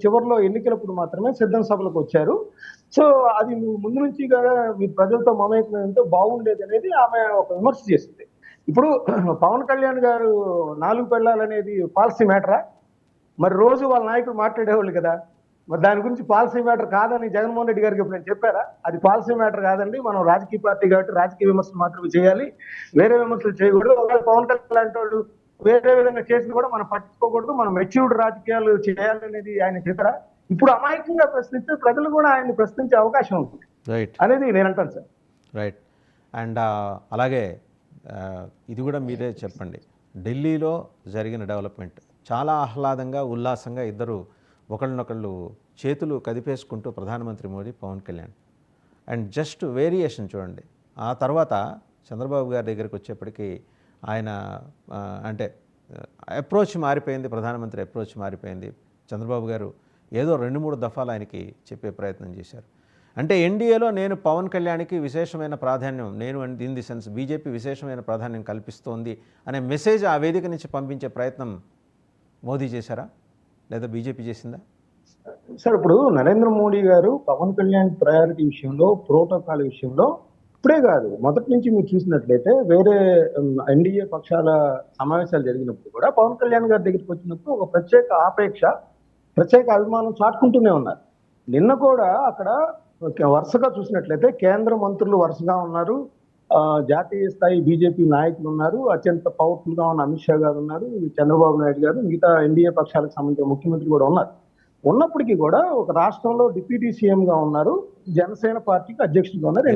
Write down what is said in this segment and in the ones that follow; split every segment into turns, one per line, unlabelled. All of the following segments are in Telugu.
చివరిలో ఎన్నికలప్పుడు మాత్రమే సిద్ధం సభలకు వచ్చారు. సో, అది నువ్వు ముందు నుంచి గూడా మీరు ప్రజలతో మమేకమై ఉంటే బాగుండేదనేది ఆమె ఒక విమర్శ చేసింది. ఇప్పుడు పవన్ కళ్యాణ్ గారు 4 పెళ్ళాలనేది పాలసీ మ్యాటరా? మరి రోజు వాళ్ళ నాయకులు మాట్లాడేవాళ్ళు కదా! మరి దాని గురించి పాలసీ మ్యాటర్ కాదని జగన్మోహన్ రెడ్డి గారికి ఎప్పుడైనా చెప్పారా? అది పాలసీ మ్యాటర్ కాదండి. మనం రాజకీయ పార్టీ కాబట్టి రాజకీయ విమర్శలు మాత్రమే చేయాలి. వేరే విమర్శలు చేయకూడదు. ఒకవేళ పవన్ కళ్యాణ్ లాంటోళ్ళు వేరే విధంగా చేసినా కూడా మనం పట్టించుకోకూడదు. మనం మెచ్యూర్డ్ రాజకీయాలు చేయాలనేది ఆయన చెప్పారా? ఇప్పుడు అమాయకంగా ప్రశ్నిస్తే ప్రజలు కూడా ఆయన్ని ప్రశ్నించే అవకాశం ఉంటుంది.
రైట్.
అనేది నేనంటాను సార్.
రైట్. అండ్ అలాగే ఇది కూడా మీరే చెప్పండి. ఢిల్లీలో జరిగిన డెవలప్మెంట్ చాలా ఆహ్లాదంగా, ఉల్లాసంగా ఇద్దరు ఒకళ్ళనొకళ్ళు చేతులు కదిపేసుకుంటూ ప్రధానమంత్రి Modi, Pavan Kalyan. And just variation చూడండి. ఆ తర్వాత చంద్రబాబు గారి దగ్గరికి వచ్చేప్పటికీ ఆయన అంటే అప్రోచ్ మారిపోయింది, ప్రధానమంత్రి అప్రోచ్ మారిపోయింది. చంద్రబాబు గారు ఏదో 2-3 దఫాలు ఆయనకి చెప్పే ప్రయత్నం చేశారు. అంటే ఎన్డీఏలో నేను పవన్ కళ్యాణ్కి విశేషమైన ప్రాధాన్యం, నేను ఇన్ ది సెన్స్ బీజేపీ విశేషమైన ప్రాధాన్యం కల్పిస్తోంది అనే మెసేజ్ ఆ వేదిక నుంచి పంపించే ప్రయత్నం మోదీ చేశారా, లేదా బీజేపీ చేసిందా?
సార్, ఇప్పుడు నరేంద్ర మోడీ గారు పవన్ కళ్యాణ్ ప్రయారిటీ విషయంలో, ప్రోటోకాల్ విషయంలో ఇప్పుడే కాదు, మొదటి నుంచి మీరు చూసినట్లయితే వేరే ఎన్డీఏ పక్షాల సమావేశాలు జరిగినప్పుడు కూడా పవన్ కళ్యాణ్ గారి దగ్గరికి వచ్చినప్పుడు ఒక ప్రత్యేక ఆపేక్ష, ప్రత్యేక అభిమానం చాటుకుంటూనే ఉన్నారు. నిన్న కూడా అక్కడ వరుసగా చూసినట్లయితే కేంద్ర మంత్రులు వరుసగా ఉన్నారు, జాతీయ స్థాయి బీజేపీ నాయకులు ఉన్నారు, అత్యంత పవర్ఫుల్ గా ఉన్న అమిత్ షా గారు ఉన్నారు, చంద్రబాబు నాయుడు గారు, మిగతా ఎన్డీఏ పక్షాలకు సంబంధించిన ముఖ్యమంత్రి కూడా ఉన్నారు. ఉన్నప్పటికీ కూడా ఒక రాష్ట్రంలో డిప్యూటీ సీఎం గా ఉన్నారు, జనసేన పార్టీకి అధ్యక్షుడిగా ఉన్నారు.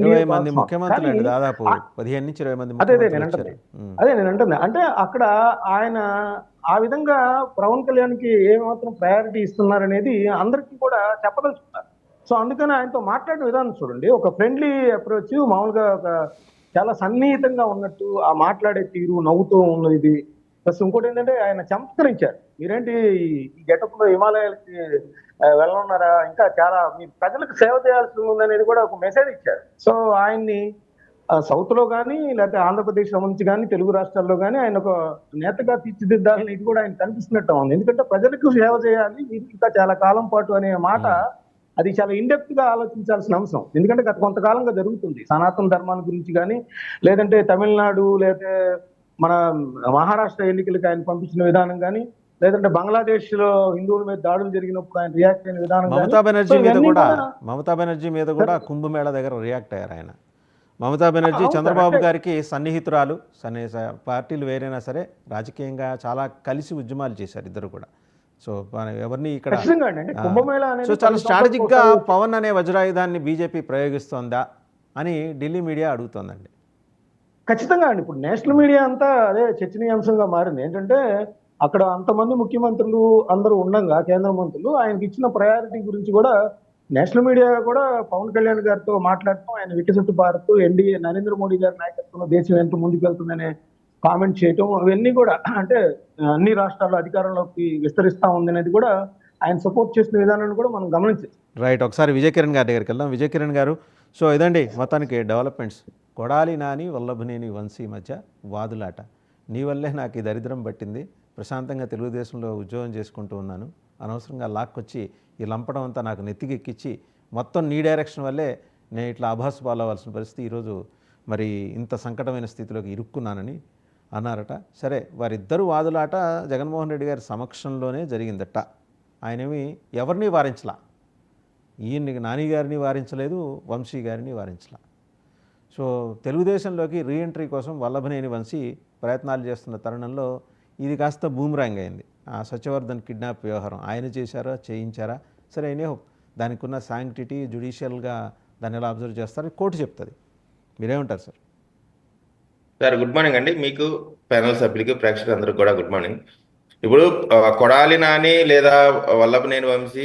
దాదాపు 15 నుంచి 20 మంది.
అదే నేను అంటుంది. అంటే అక్కడ ఆయన ఆ విధంగా పవన్ కళ్యాణ్ కి ఏమాత్రం ప్రయారిటీ ఇస్తున్నారనేది అందరికీ కూడా చెప్పదలుచుకున్నారు. సో అందుకని ఆయనతో మాట్లాడిన విధానం చూడండి, ఒక ఫ్రెండ్లీ అప్రోచ్, మామూలుగా ఒక చాలా సన్నిహితంగా ఉన్నట్టు ఆ మాట్లాడే తీరు, నవ్వుతూ ఉన్నది. ప్లస్ ఇంకోటి ఏంటంటే ఆయన చమత్కరించారు. మీరేంటి ఈ గెటప్ లో హిమాలయాలకి వెళ్ళనున్నారా, ఇంకా చాలా మీరు ప్రజలకు సేవ చేయాల్సి ఉందనేది కూడా ఒక మెసేజ్ ఇచ్చారు. సో ఆయన్ని సౌత్ లో కానీ, లేకపోతే ఆంధ్రప్రదేశ్ సంబంధించి కానీ, తెలుగు రాష్ట్రాల్లో కానీ ఆయన ఒక నేతగా తీర్చిదిద్దాలని ఇది కూడా ఆయన కనిపిస్తున్నట్టు ఉంది. ఎందుకంటే ప్రజలకు సేవ చేయాలి ఇంకా చాలా కాలం పాటు అనే మాట, అది చాలా ఇండెప్త్ గా ఆలోచించాల్సిన అంశం. ఎందుకంటే గత కొంతకాలంగా జరుగుతుంది. సనాతన ధర్మాల గురించి కానీ, లేదంటే తమిళనాడు లేదంటే మన మహారాష్ట్ర ఎన్నికలకు ఆయన పంపించిన విధానం కానీ, లేదంటే బంగ్లాదేశ్ లో హిందువుల మీద దాడులు జరిగినప్పుడు ఆయన రియాక్ట్ అయిన విధానం,
మమతా బెనర్జీ మీద కూడా కుంభమేళా దగ్గర రియాక్ట్ అయ్యారు ఆయన. మమతా బెనర్జీ చంద్రబాబు గారికి సన్నిహితురాలు, పార్టీలు వేరైనా సరే రాజకీయంగా చాలా కలిసి ఉద్యమాలు చేశారు ఇద్దరు కూడా. సో ఎవరిని ఇక్కడ సో చాలా స్ట్రాటజిక్ గా పవన్ అనే వజ్రాయుధాన్ని బీజేపీ ప్రయోగిస్తోందా అని ఢిల్లీ మీడియా అడుగుతోందండి.
ఖచ్చితంగా అండి. ఇప్పుడు నేషనల్ మీడియా అంతా అదే చర్చనీయాంశంగా మారింది. ఏంటంటే అక్కడ అంతమంది ముఖ్యమంత్రులు అందరూ ఉండగా, కేంద్ర మంత్రులు ఆయనకి ఇచ్చిన ప్రయారిటీ గురించి కూడా నేషనల్ మీడియా కూడా పవన్ కళ్యాణ్ గారితో మాట్లాడటం, ఆయన వికసిత భారత్, ఎన్డీఏ నరేంద్ర మోడీ గారి నాయకత్వంలో దేశం ఎంత ముందుకు వెళ్తుందనే కామెంట్ చేయటం, అవన్నీ కూడా అంటే అన్ని రాష్ట్రాల్లో అధికారంలోకి విస్తరిస్తా ఉందనేది కూడా ఆయన సపోర్ట్ చేసిన విధానాన్ని కూడా మనం గమనించాం.
రైట్. ఒకసారి విజయ్ కిరణ్ గారి దగ్గరికి వెళ్దాం. విజయ్ కిరణ్ గారు, సో ఇదండి మొత్తానికి డెవలప్మెంట్స్. కొడాలి నాని, వల్లభనేని వంశీ మధ్య వాదులాట. నీ వల్లే నాకు ఈ దరిద్రం పట్టింది, ప్రశాంతంగా తెలుగుదేశంలో ఉద్యోగం చేసుకుంటూ ఉన్నాను, అనవసరంగా లాక్కొచ్చి ఈ లంపడం అంతా నాకు నెత్తికెక్కించి మొత్తం నీ డైరెక్షన్ వల్లే నేను ఇట్లా ఆభాసు పాలవలసిన పరిస్థితి, ఈరోజు మరి ఇంత సంకటమైన స్థితిలోకి ఇరుక్కున్నానని అన్నారట. సరే, వారిద్దరూ వాదులాట జగన్మోహన్ రెడ్డి గారి సమక్షంలోనే జరిగిందట. ఆయనేమి ఎవరిని వారించలా, ఈయన్ని నాని గారిని వారించలేదు, వంశీ గారిని వారించలా. సో తెలుగుదేశంలోకి రీఎంట్రీ కోసం వల్లభనేని వంశీ ప్రయత్నాలు చేస్తున్న తరుణంలో ఇది కాస్త బూమ్రాంగ్ అయింది. ఆ సత్యవర్ధన్ కిడ్నాప్ వ్యవహారం ఆయన చేశారా, చేయించారా, సరే అయినా దానికి ఉన్న శాంక్టిటీ, జ్యుడిషియల్గా దాన్ని ఎలా అబ్జర్వ్ చేస్తారో కోర్టు చెప్తుంది. మీరేమంటారు సార్?
గుడ్ మార్నింగ్ అండి. మీకు, ప్యానల్ సభ్యులకి, ప్రేక్షకులందరికీ కూడా గుడ్ మార్నింగ్. ఇప్పుడు కొడాలి నాని లేదా వల్లభనేని వంశీ